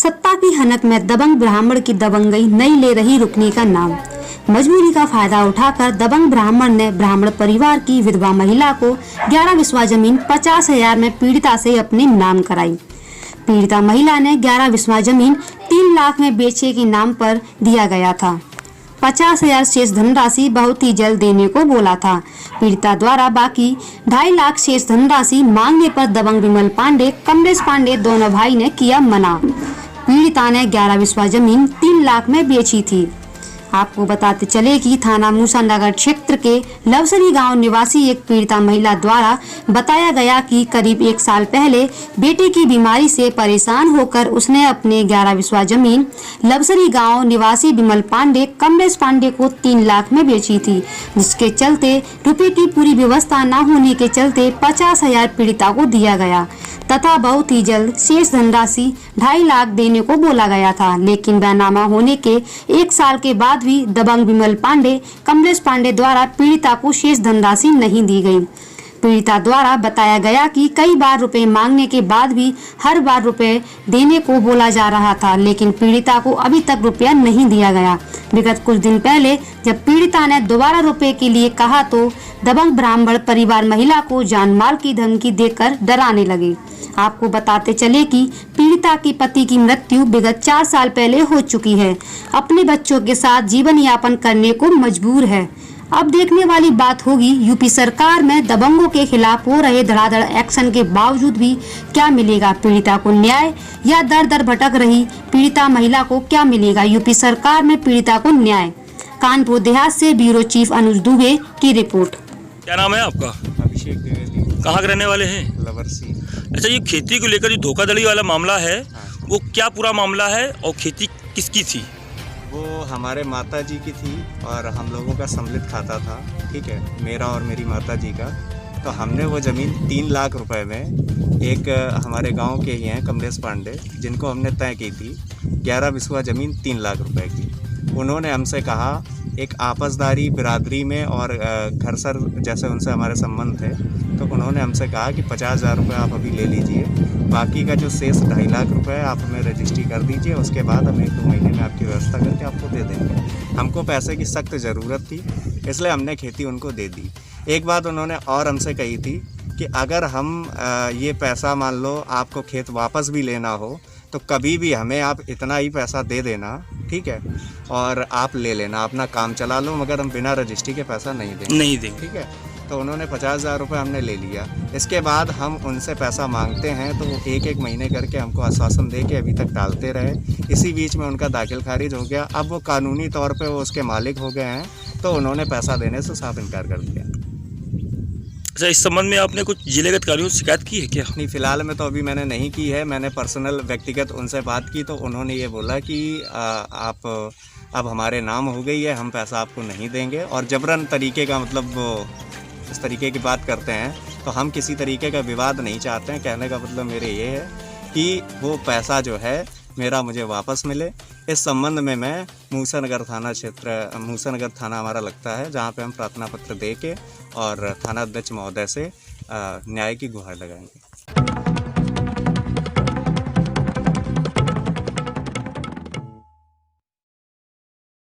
सत्ता की हनक में दबंग ब्राह्मण की दबंगई नहीं ले रही रुकने का नाम। मजबूरी का फायदा उठाकर दबंग ब्राह्मण ने ब्राह्मण परिवार की विधवा महिला को 11 बिस्वा जमीन 50,000 में पीड़िता से अपने नाम कराई। पीड़िता महिला ने 11 बिस्वा जमीन 3 लाख में बेचे के नाम पर दिया गया था। 50,000 शेष धनराशि बहुत ही जल्द देने को बोला था। पीड़िता द्वारा बाकी 2.5 लाख शेष धनराशि मांगने पर दबंग विमल पांडे, कमलेश पांडे दोनों भाई ने किया मना। पीड़िता ने 11 बिस्वा जमीन 3 लाख में बेची थी। आपको बताते चले कि थाना मूसानगर क्षेत्र के लवसरी गांव निवासी एक पीड़िता महिला द्वारा बताया गया कि करीब 1 साल पहले बेटे की बीमारी से परेशान होकर उसने अपने 11 बिस्वा जमीन लवसरी गांव निवासी विमल पांडे, कमलेश पांडे को 3 लाख में बेची थी, जिसके चलते रुपए की पूरी व्यवस्था न होने के चलते 50,000 पीड़िता को दिया गया तथा बहुत ही जल्द शेष धनराशि 2.5 लाख देने को बोला गया था। लेकिन बैनामा होने के 1 साल के बाद भी दबंग विमल पांडे, कमलेश पांडे द्वारा पीड़िता को शेष धनराशि नहीं दी गई। पीड़िता द्वारा बताया गया कि कई बार रुपए मांगने के बाद भी हर बार रुपए देने को बोला जा रहा था, लेकिन पीड़िता को अभी तक रुपया नहीं दिया गया। विगत कुछ दिन पहले जब पीड़िता ने दोबारा रुपए के लिए कहा तो दबंग ब्राह्मण परिवार महिला को जान माल की धमकी देकर डराने लगे। आपको बताते चले कि पीड़िता के पति की मृत्यु विगत 4 साल पहले हो चुकी है। अपने बच्चों के साथ जीवन यापन करने को मजबूर है। अब देखने वाली बात होगी यूपी सरकार में दबंगों के खिलाफ हो रहे धड़ाधड़ एक्शन के बावजूद भी क्या मिलेगा पीड़िता को न्याय, या दर दर भटक रही पीड़िता महिला को क्या मिलेगा यूपी सरकार में पीड़िता को न्याय। कानपुर देहात से ब्यूरो चीफ अनुज दुबे की रिपोर्ट। क्या नाम है आपका? अभिषेक द्विवेदी। कहाँ के रहने वाले हैं? लवर्सी। अच्छा, ये खेती को लेकर जो धोखाधड़ी वाला मामला है, वो क्या पूरा मामला है और खेती किसकी थी? वो हमारे माता जी की थी और हम लोगों का सम्मिलित खाता था, ठीक है, मेरा और मेरी माता जी का। तो हमने वो ज़मीन 3 लाख रुपए में एक हमारे गांव के ही हैं कमलेश पांडे, जिनको हमने तय की थी 11 बिस्वा ज़मीन 3 लाख रुपए की। उन्होंने हमसे कहा, एक आपसदारी बिरादरी में और घर सर जैसे उनसे हमारे संबंध थे, तो उन्होंने हमसे कहा कि 50,000 रुपये आप अभी ले लीजिए, बाकी का जो शेष 2.5 लाख रुपए आप हमें रजिस्ट्री कर दीजिए, उसके बाद हम 1-2 महीने में आपकी व्यवस्था करके आपको दे देंगे। हमको पैसे की सख्त ज़रूरत थी, इसलिए हमने खेती उनको दे दी। एक बात उन्होंने और हमसे कही थी कि अगर हम ये पैसा मान लो आपको खेत वापस भी लेना हो तो कभी भी हमें आप इतना ही पैसा दे देना, ठीक है, और आप ले लेना, अपना काम चला लो, मगर हम बिना रजिस्ट्री के पैसा नहीं देंगे, ठीक है। तो उन्होंने 50,000 रुपये हमने ले लिया। इसके बाद हम उनसे पैसा मांगते हैं तो वो 1-1 महीने करके हमको आश्वासन दे के अभी तक टालते रहे। इसी बीच में उनका दाखिल खारिज हो गया। अब वो कानूनी तौर पे वो उसके मालिक हो गए हैं, तो उन्होंने पैसा देने से साफ इनकार कर दिया। अच्छा, इस संबंध में आपने कुछ जिले अधिकारियों से शिकायत की है क्या? नहीं, फिलहाल में तो अभी मैंने नहीं की है। मैंने पर्सनल व्यक्तिगत उनसे बात की तो उन्होंने ये बोला कि आप अब हमारे नाम हो गई है, हम पैसा आपको नहीं देंगे, और जबरन तरीके का मतलब इस तरीके की बात करते हैं। तो हम किसी तरीके का विवाद नहीं चाहते हैं। कहने का मतलब मेरे ये है कि वो पैसा जो है मेरा मुझे वापस मिले। इस संबंध में मैं मूसानगर थाना क्षेत्र, मूसानगर थाना हमारा लगता है, जहाँ पे हम प्रार्थना पत्र दे के और थाना अध्यक्ष महोदय से न्याय की गुहार लगाएंगे।